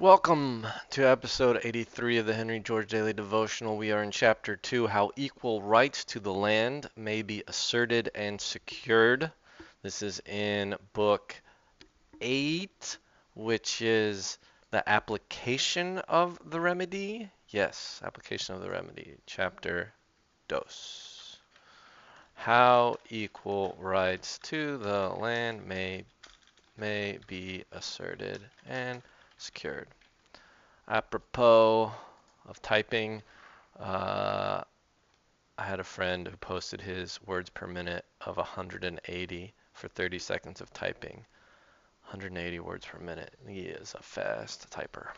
Welcome to episode 83 of the Henry George Daily Devotional. We are in chapter 2, How Equal Rights to the Land May Be Asserted and Secured. This is in Book 8, which is the application of the remedy. Yes, application of the remedy. Chapter dos. How equal rights to the land may be asserted and secured. Apropos of typing, I had a friend who posted his words per minute of 180 for 30 seconds of typing. 180 words per minute. He is a fast typer.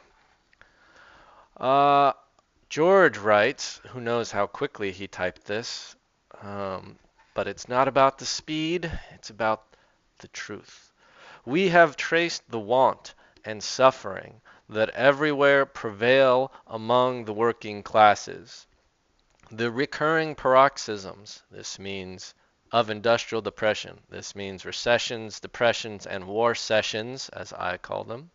George writes, who knows how quickly he typed this, but it's not about the speed, it's about the truth. We have traced the want and suffering that everywhere prevail among the working classes. The recurring paroxysms, this means of industrial depression, this means recessions, depressions, and war sessions, as I call them.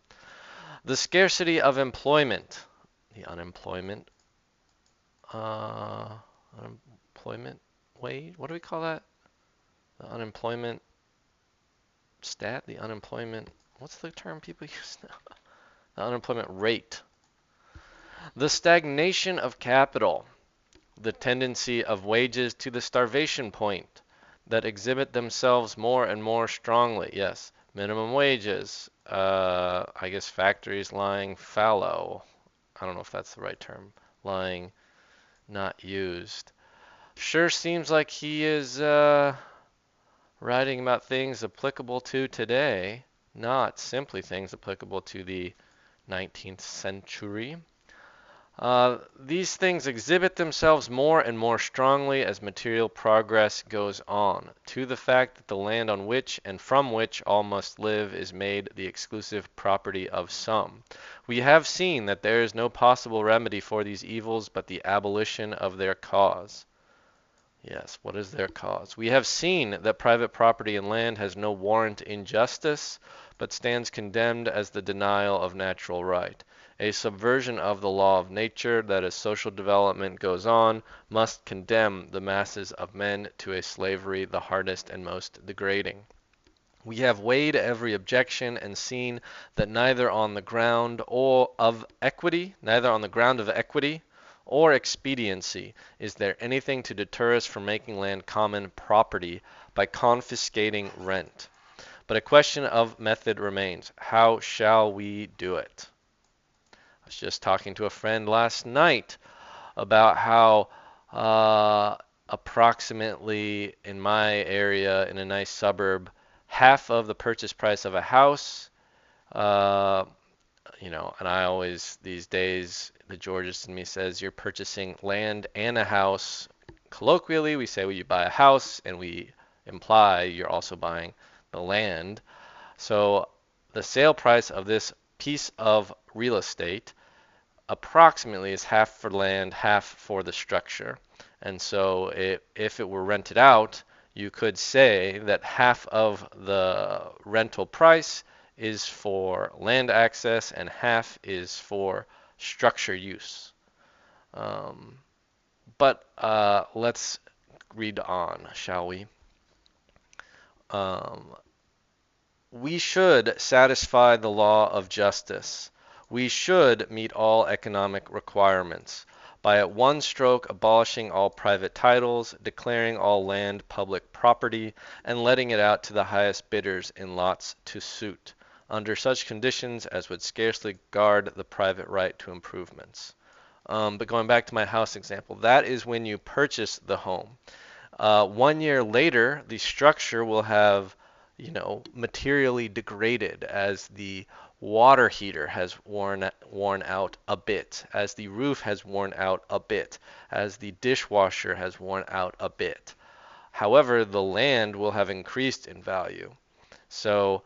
The scarcity of employment, the unemployment wage, what do we call that? The unemployment stat, the unemployment, what's the term people use now? The unemployment rate. The stagnation of capital, the tendency of wages to the starvation point that exhibit themselves more and more strongly. Yes, minimum wages, I guess factories lying fallow. I don't know if that's the right term. Lying not used. Sure seems like he is writing about things applicable to today, not simply things applicable to the 19th century. These things exhibit themselves more and more strongly as material progress goes on, to the fact that the land on which and from which all must live is made the exclusive property of some. We have seen that there is no possible remedy for these evils but the abolition of their cause. Yes, what is their cause? We have seen that private property in land has no warrant in justice, but stands condemned as the denial of natural right. A subversion of the law of nature that as social development goes on must condemn the masses of men to a slavery the hardest and most degrading. We have weighed every objection and seen that neither on the ground of equity or expediency is there anything to deter us from making land common property by confiscating rent. But a question of method remains. How shall we do it? I was just talking to a friend last night about how approximately in my area, in a nice suburb, half of the purchase price of a house, uh, and I always, these days, the Georgist in me says you're purchasing land and a house. Colloquially, we say, well, you buy a house, and we imply you're also buying the land. So the sale price of this piece of real estate approximately is half for land, half for the structure. And so if it were rented out, you could say that half of the rental price is for land access and half is for structure use. But let's read on, shall we? Um, we should satisfy the law of justice. We should meet all economic requirements by at one stroke abolishing all private titles, declaring all land public property, and letting it out to the highest bidders in lots to suit, under such conditions as would scarcely guard the private right to improvements. But going back to my house example, that is when you purchase the home. 1 year later, the structure will have materially degraded as the water heater has worn out a bit, as the roof has worn out a bit, as the dishwasher has worn out a bit. However, the land will have increased in value. So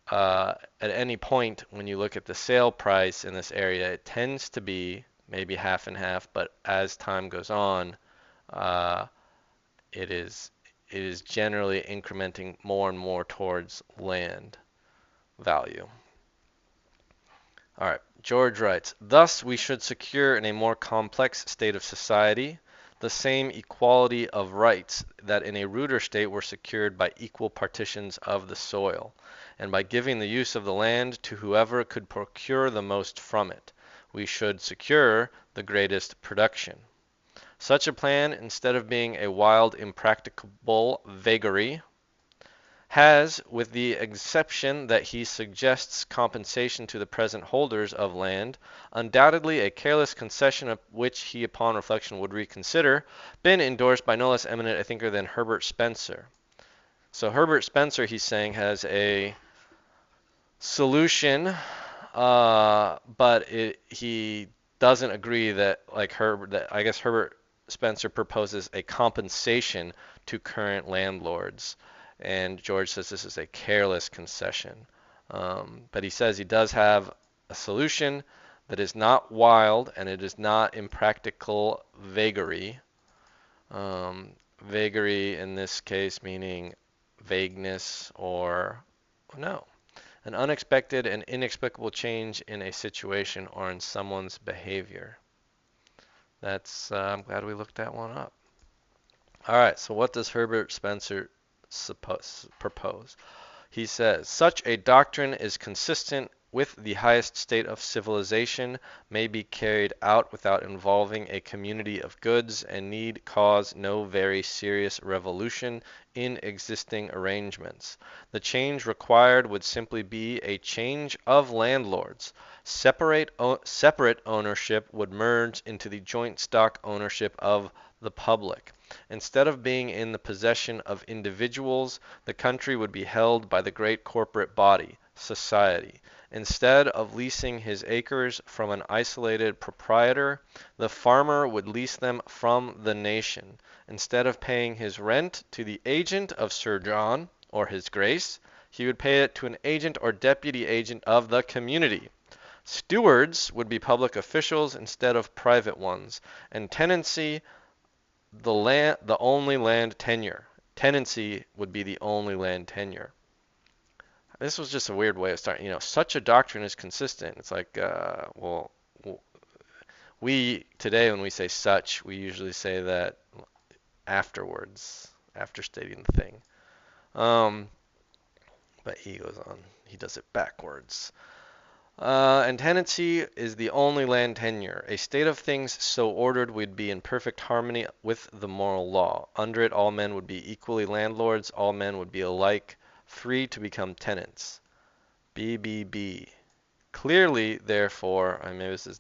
at any point when you look at the sale price in this area, it tends to be maybe half and half, but as time goes on, uh, it is generally incrementing more and more towards land value. All right, George writes, thus we should secure in a more complex state of society the same equality of rights that in a ruder state were secured by equal partitions of the soil, and by giving the use of the land to whoever could procure the most from it, we should secure the greatest production. Such a plan, instead of being a wild, impracticable vagary, has, with the exception that he suggests compensation to the present holders of land, undoubtedly a careless concession of which he upon reflection would reconsider, been endorsed by no less eminent a thinker than Herbert Spencer. So Herbert Spencer, he's saying, has a solution, but he doesn't agree that like Herbert. That I guess Herbert Spencer proposes a compensation to current landlords, and George says this is a careless concession. But he says he does have a solution that is not wild and it is not impractical vagary. Vagary in this case meaning vagueness or no, an unexpected and inexplicable change in a situation or in someone's behavior. I'm glad we looked that one up. All right, so what does Herbert Spencer propose? He says, such a doctrine is consistent with the highest state of civilization, may be carried out without involving a community of goods, and need cause no very serious revolution in existing arrangements. The change required would simply be a change of landlords. Separate ownership would merge into the joint stock ownership of the public. Instead of being in the possession of individuals, the country would be held by the great corporate body, society. Instead of leasing his acres from an isolated proprietor, the farmer would lease them from the nation. Instead of paying his rent to the agent of Sir John or his Grace, he would pay it to an agent or deputy agent of the community. Stewards would be public officials instead of private ones, and tenancy the only land tenure. Tenancy would be the only land tenure. This was just a weird way of starting. Such a doctrine is consistent. It's like, well, we today when we say such, we usually say that afterwards, after stating the thing. But he goes on. He does it backwards. And tenancy is the only land tenure. A state of things so ordered would be in perfect harmony with the moral law. Under it, all men would be equally landlords. All men would be alike free to become tenants. BBB. Clearly, therefore, maybe this is ...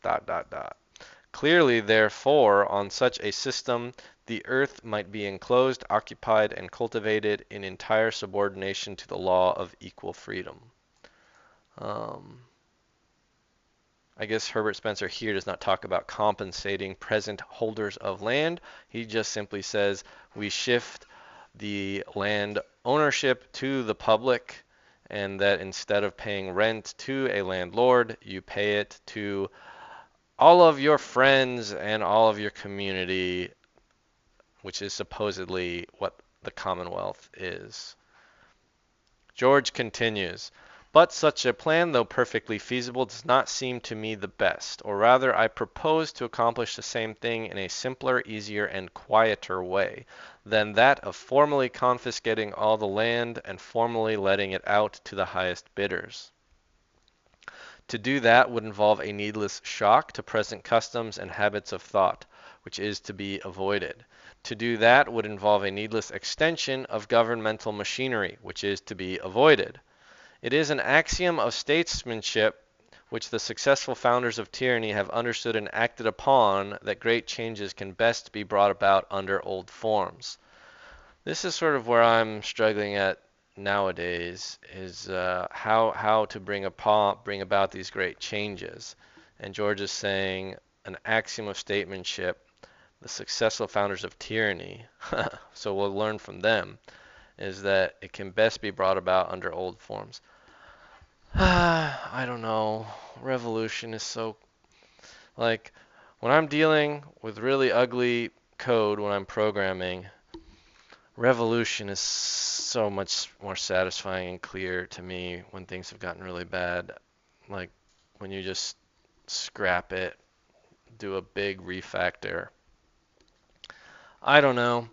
Clearly, therefore, on such a system, the earth might be enclosed, occupied, and cultivated in entire subordination to the law of equal freedom. I guess Herbert Spencer here does not talk about compensating present holders of land. He just simply says we shift the land ownership to the public, and that instead of paying rent to a landlord, you pay it to all of your friends and all of your community, which is supposedly what the Commonwealth is. George continues. But such a plan, though perfectly feasible, does not seem to me the best, or rather I propose to accomplish the same thing in a simpler, easier, and quieter way than that of formally confiscating all the land and formally letting it out to the highest bidders. To do that would involve a needless shock to present customs and habits of thought, which is to be avoided. To do that would involve a needless extension of governmental machinery, which is to be avoided. It is an axiom of statesmanship which the successful founders of tyranny have understood and acted upon that great changes can best be brought about under old forms. This is sort of where I'm struggling at nowadays, is how to bring about these great changes. And George is saying an axiom of statesmanship, the successful founders of tyranny, so we'll learn from them, is that it can best be brought about under old forms. I don't know. Revolution is so, like, when I'm dealing with really ugly code when I'm programming, revolution is so much more satisfying and clear to me when things have gotten really bad. Like when you just scrap it, do a big refactor. I don't know.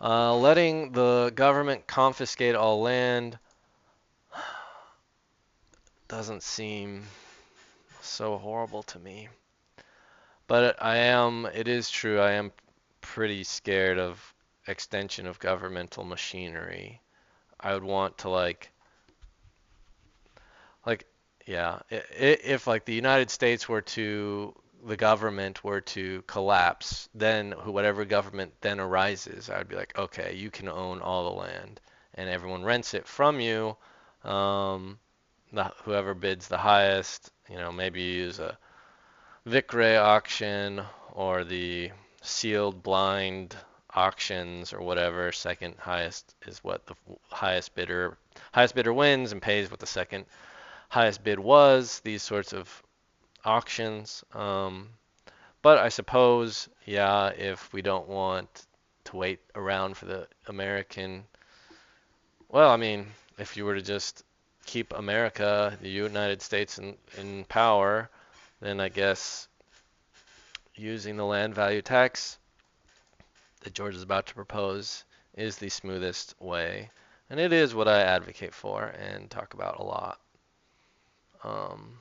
Letting the government confiscate all land doesn't seem so horrible to me. But it is true, I am pretty scared of extension of governmental machinery. I would want to like, yeah, if like the United States were to, the government were to collapse, then whatever government then arises, I would be like, okay, you can own all the land, and everyone rents it from you. Um, Whoever bids the highest, maybe you use a Vicray auction or the sealed blind auctions or whatever. Second highest is what the highest bidder wins and pays what the second highest bid was. These sorts of auctions. But I suppose, yeah, if we don't want to wait around for the American, well, I mean, if you were to just keep America, the United States in power, then I guess using the land value tax that George is about to propose is the smoothest way. And it is what I advocate for and talk about a lot. Um,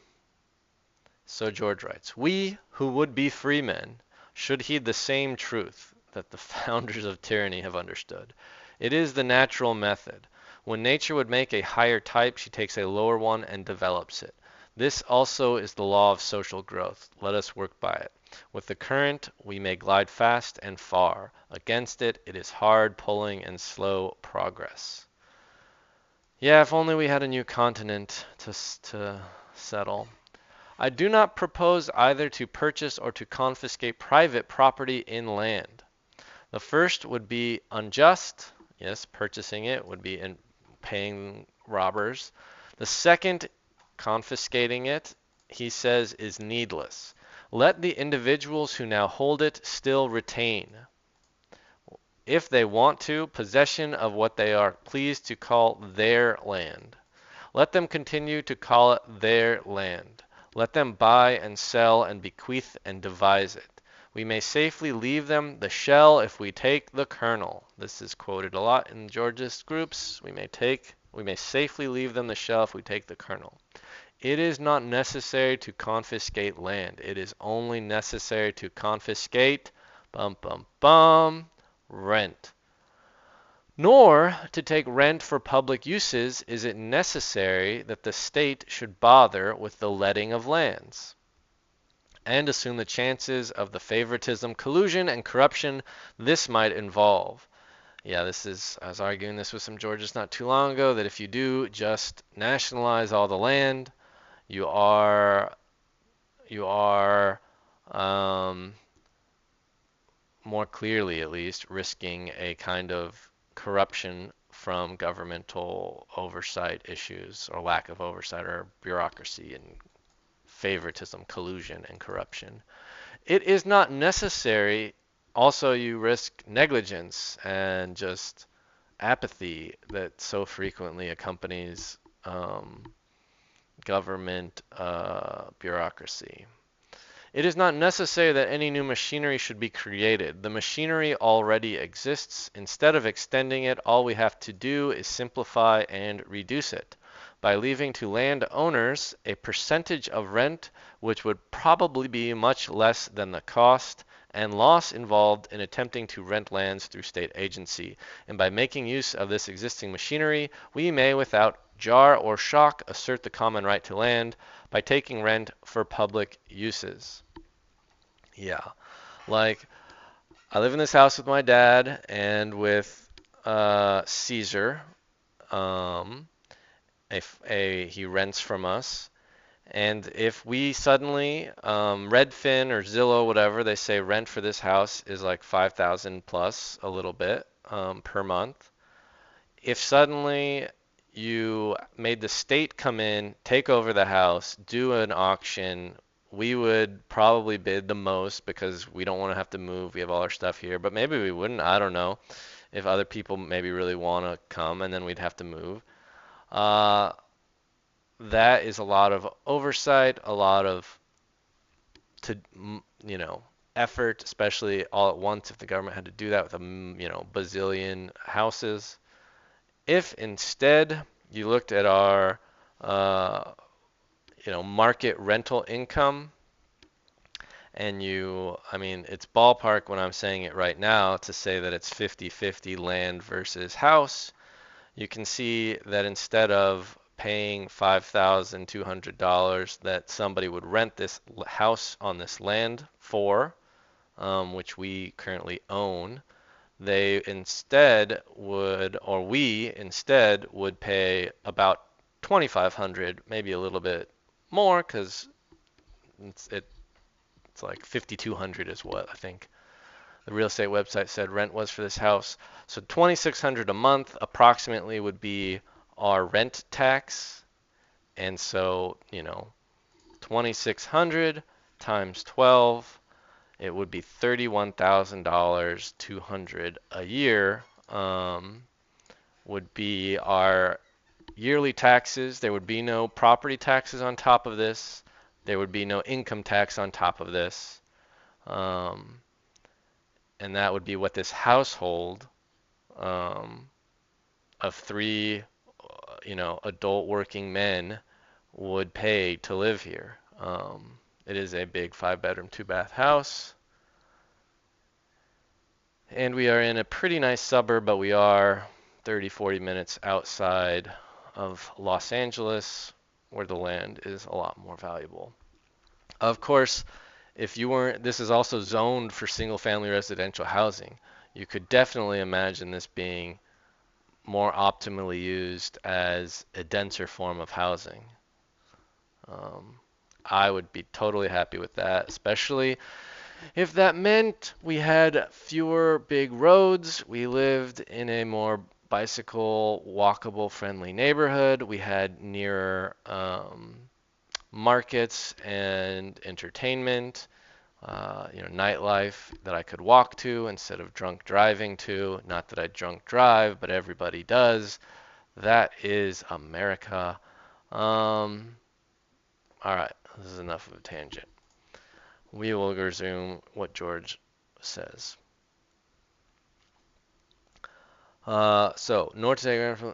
so George writes, we who would be free men should heed the same truth that the founders of tyranny have understood. It is the natural method. When nature would make a higher type, she takes a lower one and develops it. This also is the law of social growth. Let us work by it. With the current, we may glide fast and far. Against it, it is hard pulling and slow progress. Yeah, if only we had a new continent to settle. I do not propose either to purchase or to confiscate private property in land. The first would be unjust. Yes, purchasing it would be in paying robbers. The second, confiscating it, he says, is needless. Let the individuals who now hold it still retain, if they want to, possession of what they are pleased to call their land. Let them continue to call it their land. Let them buy and sell and bequeath and devise it. We may safely leave them the shell if we take the kernel. This is quoted a lot in Georgist groups. We may safely leave them the shell if we take the kernel. It is not necessary to confiscate land. It is only necessary to confiscate rent. Nor to take rent for public uses is it necessary that the state should bother with the letting of lands, and assume the chances of the favoritism, collusion, and corruption this might involve. Yeah, I was arguing this with some Georgists not too long ago, that if you do just nationalize all the land, you are um, more clearly at least risking a kind of corruption from governmental oversight issues or lack of oversight or bureaucracy and favoritism, collusion, and corruption. It is not necessary. Also, you risk negligence and just apathy that so frequently accompanies government bureaucracy. It is not necessary that any new machinery should be created. The machinery already exists. Instead of extending it, all we have to do is simplify and reduce it by leaving to landowners a percentage of rent which would probably be much less than the cost and loss involved in attempting to rent lands through state agency. And by making use of this existing machinery, we may, without jar or shock, assert the common right to land by taking rent for public uses. Yeah, like I live in this house with my dad and with Caesar. Um, he rents from us, and if we suddenly Redfin or Zillow, whatever, they say rent for this house is like 5,000 plus a little bit per month. If suddenly you made the state come in, take over the house, do an auction, we would probably bid the most because we don't want to have to move. We have all our stuff here, but maybe we wouldn't. I don't know if other people maybe really want to come and then we'd have to move. Uh, that is a lot of oversight, a lot of to, effort, especially all at once if the government had to do that with bazillion houses. If instead you looked at our, uh, market rental income, and it's ballpark when I'm saying it right now to say that it's 50-50 land versus house. You can see that instead of paying $5,200 that somebody would rent this house on this land for, which we currently own, we instead would pay about 2,500, maybe a little bit more, because it's like 5,200 is what I think the real estate website said rent was for this house. So 2,600 a month approximately would be our rent tax. And so, 2,600 times 12, it would be $31,200 a year, would be our yearly taxes. There would be no property taxes on top of this. There would be no income tax on top of this. And that would be what this household of three, adult working men would pay to live here. It is a big 5-bedroom, 2-bath house. And we are in a pretty nice suburb, but we are 30, 40 minutes outside of Los Angeles, where the land is a lot more valuable. Of course, this is also zoned for single-family residential housing. You could definitely imagine this being more optimally used as a denser form of housing. I would be totally happy with that, especially if that meant we had fewer big roads, we lived in a more bicycle, walkable friendly neighborhood, we had nearer markets and entertainment, nightlife that I could walk to instead of drunk driving to. Not that I drunk drive, but everybody does. That is America. All right, this is enough of a tangent. We will resume what George says. So, Norte,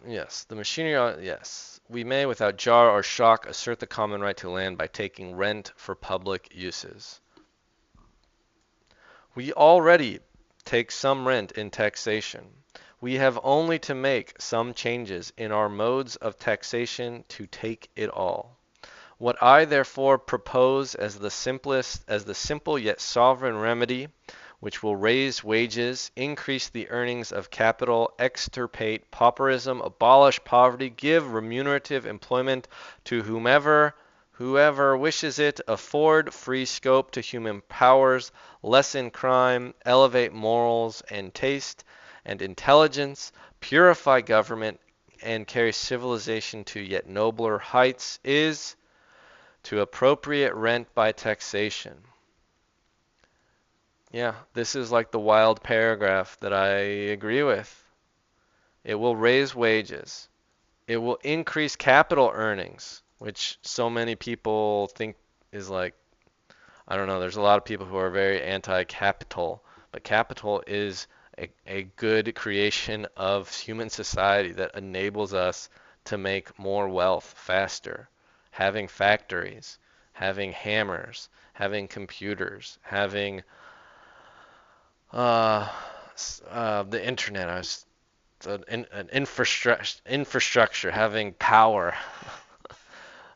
yes, the machinery, yes. We may, without jar or shock, assert the common right to land by taking rent for public uses. We already take some rent in taxation. We have only to make some changes in our modes of taxation to take it all. What I therefore propose as the simple yet sovereign remedy, which will raise wages, increase the earnings of capital, extirpate pauperism, abolish poverty, give remunerative employment to whoever wishes it, afford free scope to human powers, lessen crime, elevate morals and taste and intelligence, purify government, and carry civilization to yet nobler heights, is to appropriate rent by taxation. Yeah, this is like the wild paragraph that I agree with. It will raise wages. It will increase capital earnings, which so many people think is like, I don't know, there's a lot of people who are very anti-capital, but capital is a good creation of human society that enables us to make more wealth faster. Having factories, having hammers, having computers, having the internet, an infrastructure, having power.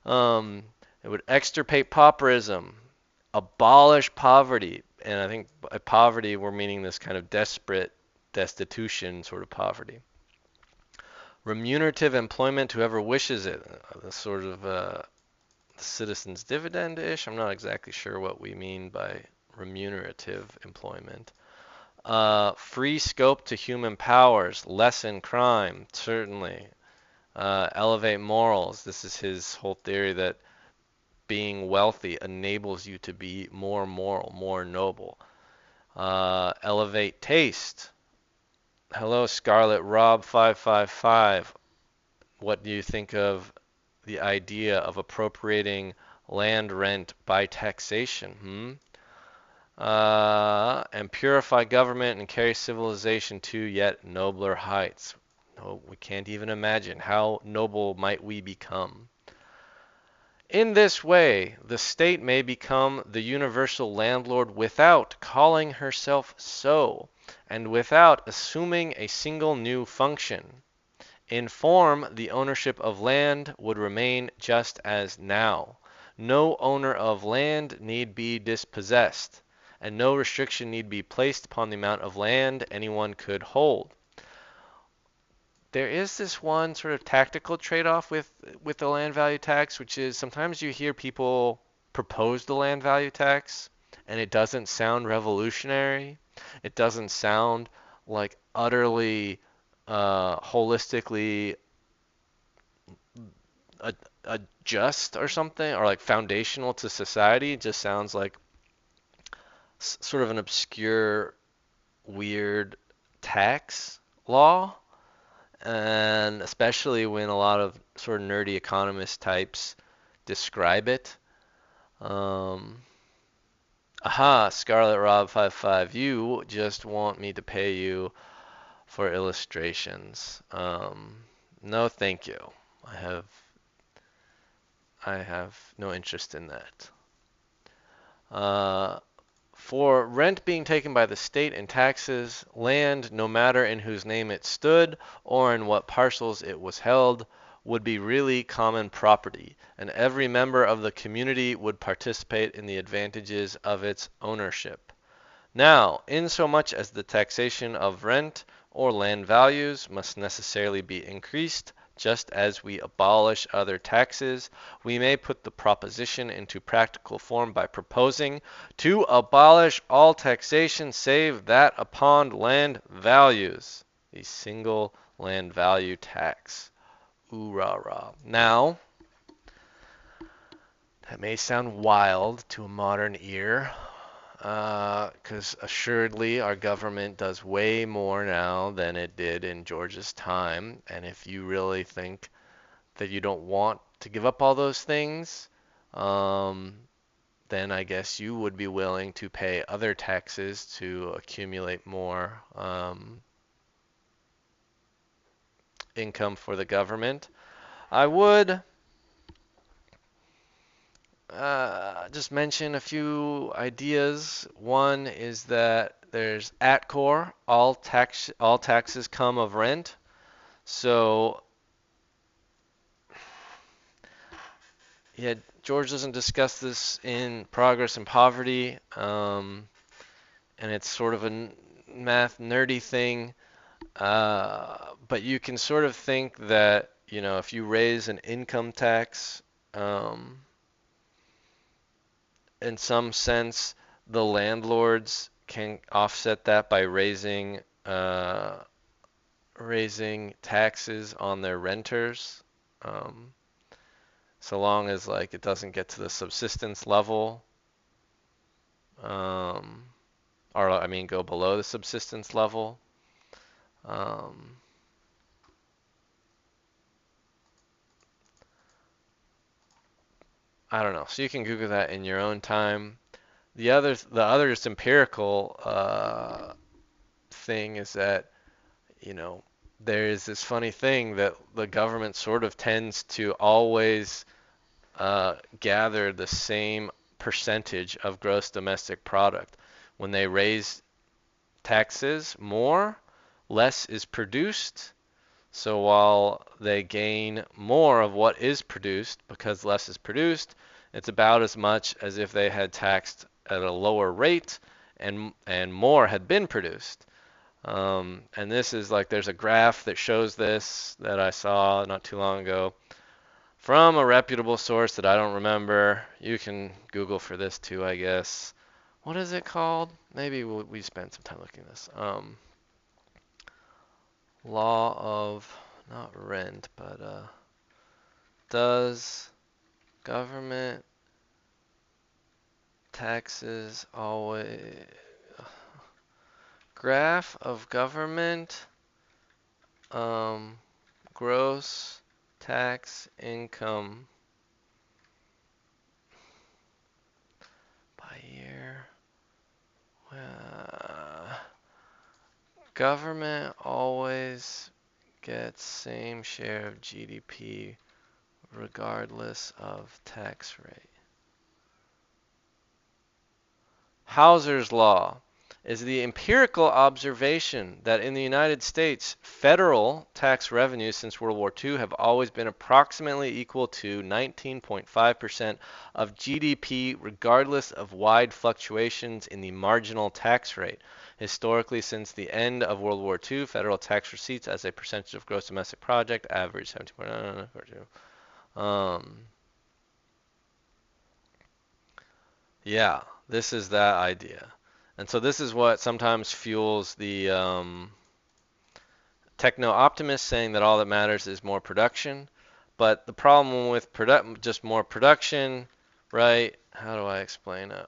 It would extirpate pauperism, abolish poverty, and I think by poverty we're meaning this kind of desperate destitution sort of poverty. Remunerative employment to whoever wishes it, the sort of citizen's dividend-ish. I'm not exactly sure what we mean by remunerative employment. Free scope to human powers, lessen crime, certainly. Elevate morals. This is his whole theory that being wealthy enables you to be more moral, more noble. Elevate taste. Hello, Scarlet Rob 555. What do you think of the idea of appropriating land rent by taxation. And purify government and carry civilization to yet nobler heights. No, we can't even imagine how noble might we become. In this way, the state may become the universal landlord without calling herself so, and without assuming a single new function. In form, the ownership of land would remain just as now. No owner of land need be dispossessed, and no restriction need be placed upon the amount of land anyone could hold. There is this one sort of tactical trade-off with the land value tax, which is sometimes you hear people propose the land value tax, and it doesn't sound revolutionary. It doesn't sound like utterly holistically a just or something, or like foundational to society. It just sounds like sort of an obscure, weird tax law. And especially when a lot of sort of nerdy economist types describe it. Um, Aha, Scarlet Rob 55, you just want me to pay you for illustrations. No, thank you. I have I have no interest in that. Uh, for rent being taken by the state and taxes, land, no matter in whose name it stood or in what parcels it was held, would be really common property, and every member of the community would participate in the advantages of its ownership. Now, insomuch as the taxation of rent or land values must necessarily be increased, just as we abolish other taxes, we may put the proposition into practical form by proposing to abolish all taxation save that upon land values, the single land value tax. Ooh rah rah. Now, that may sound wild to a modern ear, because assuredly our government does way more now than it did in George's time. And if you really think that you don't want to give up all those things, then I guess you would be willing to pay other taxes to accumulate more income for the government. I would just mention a few ideas. One is that there's at core, all taxes come of rent. So yeah, George doesn't discuss this in Progress and Poverty, and it's sort of a math nerdy thing. But you can sort of think that, if you raise an income tax, um, in some sense, the landlords can offset that by raising taxes on their renters, um, so long as like it doesn't get to the subsistence level, um, or I mean go below the subsistence level. Um, I don't know. So you can Google that in your own time. The other just empirical thing is that, you know, there is this funny thing that the government sort of tends to always gather the same percentage of gross domestic product. When they raise taxes more, less is produced. So while they gain more of what is produced because less is produced, it's about as much as if they had taxed at a lower rate and more had been produced. And this is like there's a graph that shows this that I saw not too long ago from a reputable source that I don't remember. You can Google for this too, I guess. What is it called? Maybe we spent some time looking at this. Law of, not rent, but does government taxes always, graph of government gross tax income. Government always gets same share of GDP regardless of tax rate. Hauser's law is the empirical observation that in the United States, federal tax revenues since World War II have always been approximately equal to 19.5% of GDP, regardless of wide fluctuations in the marginal tax rate. Historically, since the end of World War II, federal tax receipts as a percentage of gross domestic product averaged 17.9%. Yeah, this is that idea. And so this is what sometimes fuels the techno-optimists saying that all that matters is more production. But the problem with just more production, right? How do I explain it?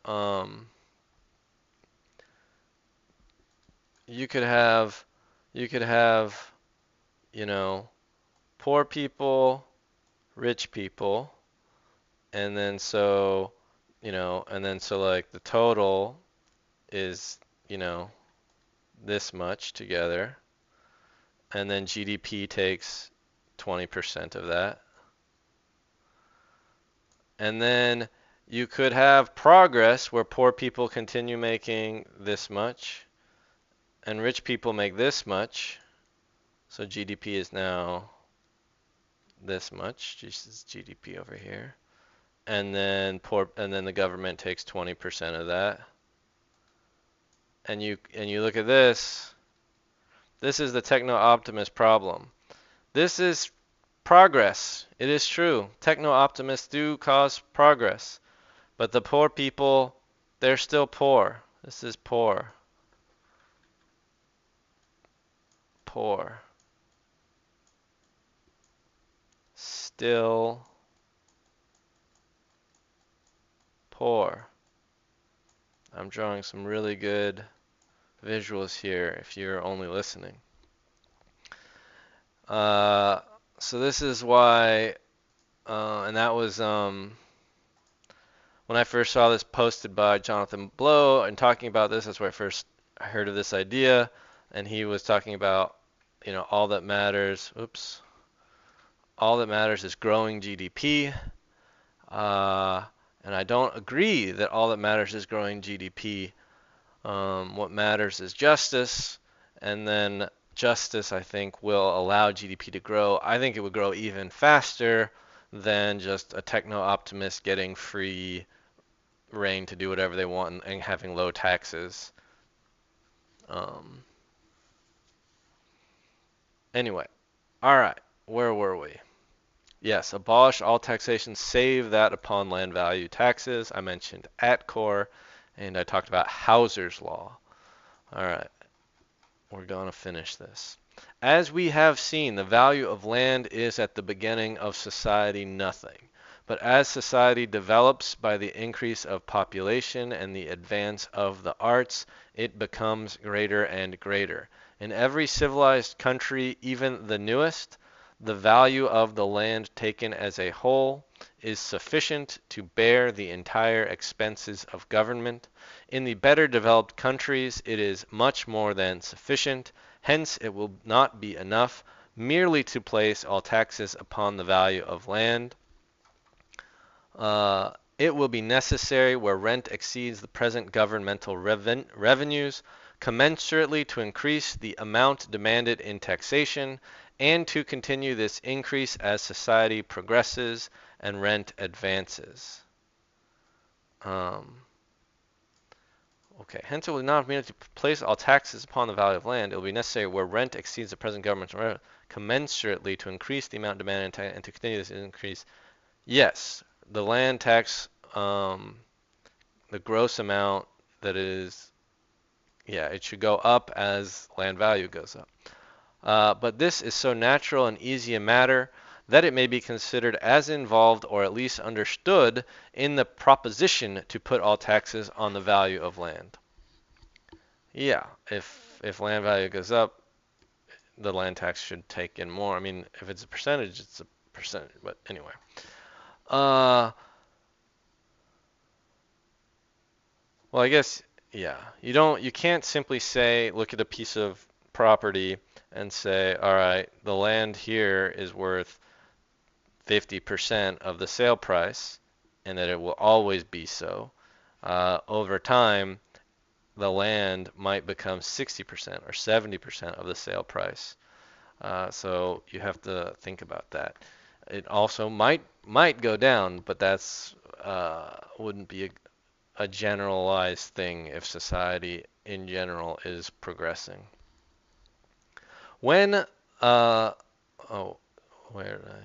You could have, you could have, you know, poor people, rich people, and then so, and then so like the total is, this much together, and then GDP takes 20% of that. And then you could have progress where poor people continue making this much and rich people make this much. So GDP is now this much. This is GDP over here. And then the government takes 20% of that. And you look at this. This is the techno-optimist problem. This is progress. It is true. Techno-optimists do cause progress. But the poor people, they're still poor. This is poor. Poor. Still poor. I'm drawing some really good visuals here if you're only listening. So this is why, and that was when I first saw this posted by Jonathan Blow and talking about this, that's where I first heard of this idea. And he was talking about, all that matters, all that matters is growing GDP. And I don't agree that all that matters is growing GDP. What matters is justice, and then justice, I think, will allow GDP to grow. I think it would grow even faster than just a techno-optimist getting free reign to do whatever they want and having low taxes. Anyway, all right, where were we? Yes, abolish all taxation save that upon land value taxes. I mentioned ATCOR, and I talked about Hauser's law. All right, we're going to finish this. As we have seen, the value of land is at the beginning of society nothing. But as society develops by the increase of population and the advance of the arts, it becomes greater and greater. In every civilized country, even the newest, the value of the land taken as a whole is sufficient to bear the entire expenses of government. In the better developed countries, it is much more than sufficient. Hence, it will not be enough merely to place all taxes upon the value of land. It will be necessary, where rent exceeds the present governmental revenues, commensurately to increase the amount demanded in taxation, and to continue this increase as society progresses and rent advances. Okay, hence it will not be to place all taxes upon the value of land. It will be necessary, where rent exceeds the present government's revenue, commensurately to increase the amount demanded and to continue this increase. Yes, the land tax, the gross amount that is, yeah, it should go up as land value goes up. But this is so natural and easy a matter that it may be considered as involved, or at least understood, in the proposition to put all taxes on the value of land. Yeah, if land value goes up, the land tax should take in more. I mean, if it's a percentage, it's a percentage. But anyway. Well, I guess, yeah. You can't simply say, look at a piece of property and say, all right, the land here is worth 50% of the sale price, and that it will always be so. Over time, the land might become 60% or 70% of the sale price. So you have to think about that. It also might go down, but that's wouldn't be a generalized thing if society in general is progressing. When oh, where did I?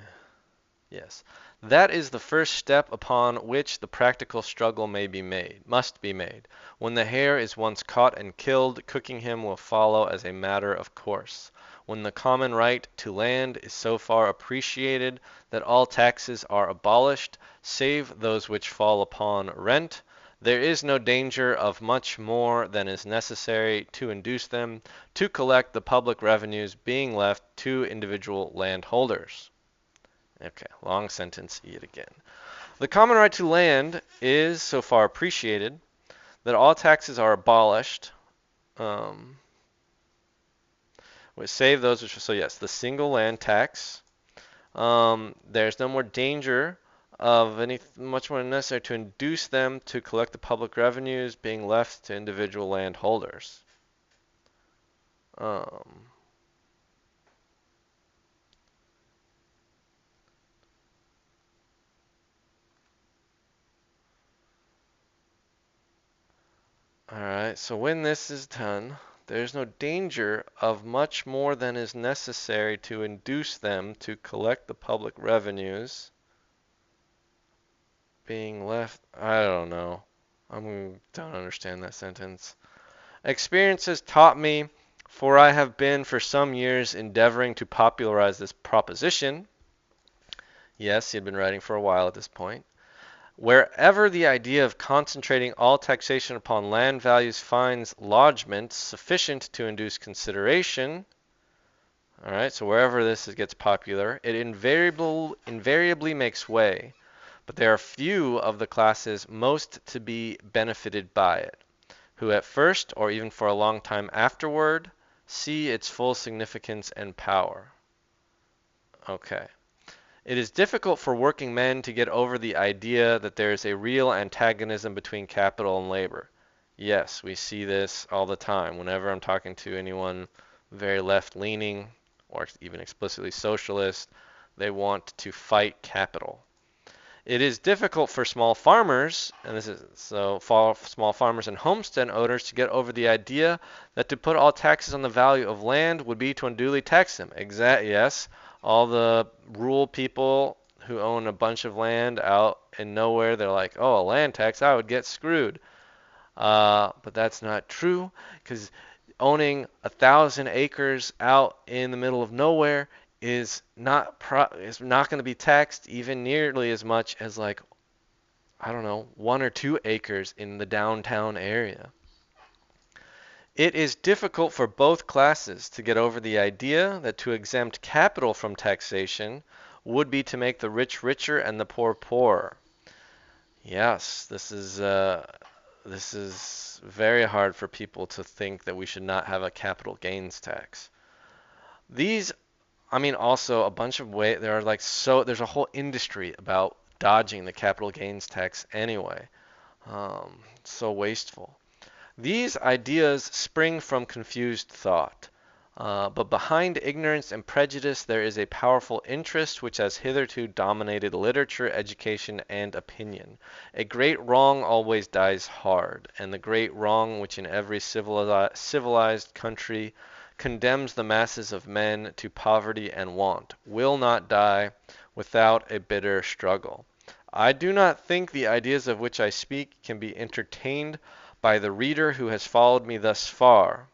Yes. That is the first step upon which the practical struggle must be made. When the hare is once caught and killed, cooking him will follow as a matter of course. When the common right to land is so far appreciated that all taxes are abolished, save those which fall upon rent, there is no danger of much more than is necessary to induce them to collect the public revenues being left to individual landholders. Okay, long sentence yet again. The common right to land is so far appreciated that all taxes are abolished, save those which, so yes, the single land tax. There's no more danger of any much more necessary to induce them to collect the public revenues being left to individual landholders. Um, Alright, so when this is done, there's no danger of much more than is necessary to induce them to collect the public revenues being left. I don't know. I don't understand that sentence. Experience has taught me, for I have been for some years endeavoring to popularize this proposition. Yes, he had been writing for a while at this point. Wherever the idea of concentrating all taxation upon land values finds lodgment sufficient to induce consideration, all right, so wherever this gets popular, it invariably makes way, but there are few of the classes most to be benefited by it, who at first, or even for a long time afterward, see its full significance and power. Okay. It is difficult for working men to get over the idea that there is a real antagonism between capital and labor. Yes, we see this all the time. Whenever I'm talking to anyone very left-leaning or even explicitly socialist, they want to fight capital. It is difficult for small farmers, and this is so for small farmers and homestead owners to get over the idea that to put all taxes on the value of land would be to unduly tax them. Yes, all the rural people who own a bunch of land out in nowhere, they're like, oh, a land tax, I would get screwed. But that's not true, because owning 1,000 acres out in the middle of nowhere is not going to be taxed even nearly as much as, like, I don't know, 1 or 2 acres in the downtown area. It is difficult for both classes to get over the idea that to exempt capital from taxation would be to make the rich richer and the poor poorer. Yes, this is very hard for people to think that we should not have a capital gains tax. These I mean, also a bunch of there are like there's a whole industry about dodging the capital gains tax anyway. So wasteful. These ideas spring from confused thought. But behind ignorance and prejudice there is a powerful interest which has hitherto dominated literature, education, and opinion. A great wrong always dies hard, and the great wrong which in every civilized country condemns the masses of men to poverty and want will not die without a bitter struggle. I do not think the ideas of which I speak can be entertained by the reader who has followed me thus far.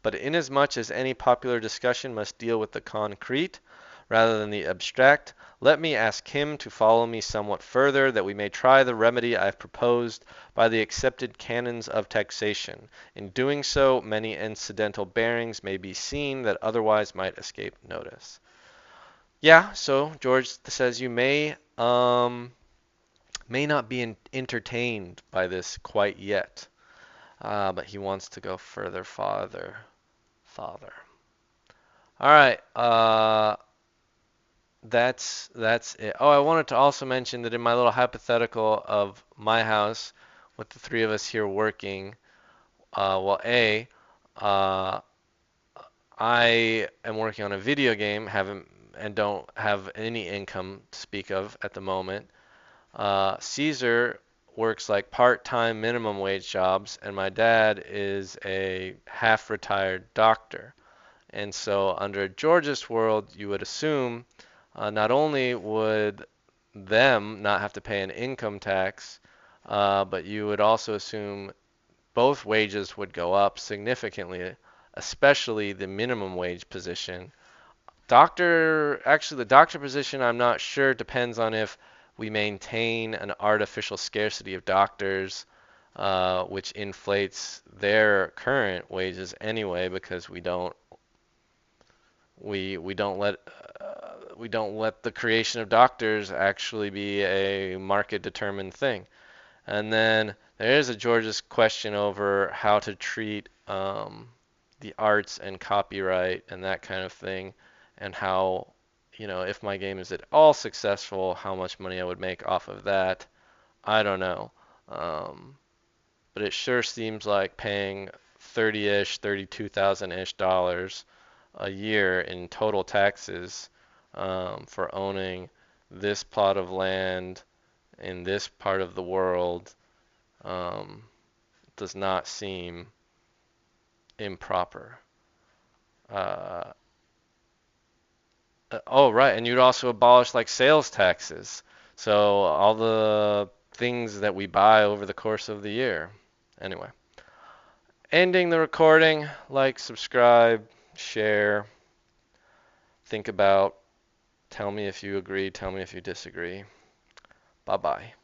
But inasmuch as any popular discussion must deal with the concrete rather than the abstract, let me ask him to follow me somewhat further, that we may try the remedy I have proposed by the accepted canons of taxation. In doing so, many incidental bearings may be seen that otherwise might escape notice. Yeah, so George says you may not be entertained by this quite yet, but he wants to go farther. All right. That's it. Oh, I wanted to also mention that in my little hypothetical of my house with the three of us here working, well, uh, I am working on a video game, haven't and don't have any income to speak of at the moment. Caesar works like part-time minimum wage jobs, and my dad is a half-retired doctor. And so, under a Georgist world, you would assume not only would them not have to pay an income tax, but you would also assume both wages would go up significantly, especially the minimum wage position. Actually, the doctor position, I'm not sure. Depends on if we maintain an artificial scarcity of doctors, which inflates their current wages anyway, because we don't let the creation of doctors actually be a market determined thing. And then there is a George's question over how to treat the arts and copyright and that kind of thing, and how, if my game is at all successful, how much money I would make off of that. I don't know. Um, but it sure seems like paying 30-ish, 32,000-ish dollars a year in total taxes for owning this plot of land in this part of the world um, does not seem improper. Uh, oh, right, and you'd also abolish like sales taxes. So all the things that we buy over the course of the year. Anyway, ending the recording. Like, subscribe, share, think about, tell me if you agree, tell me if you disagree. Bye bye.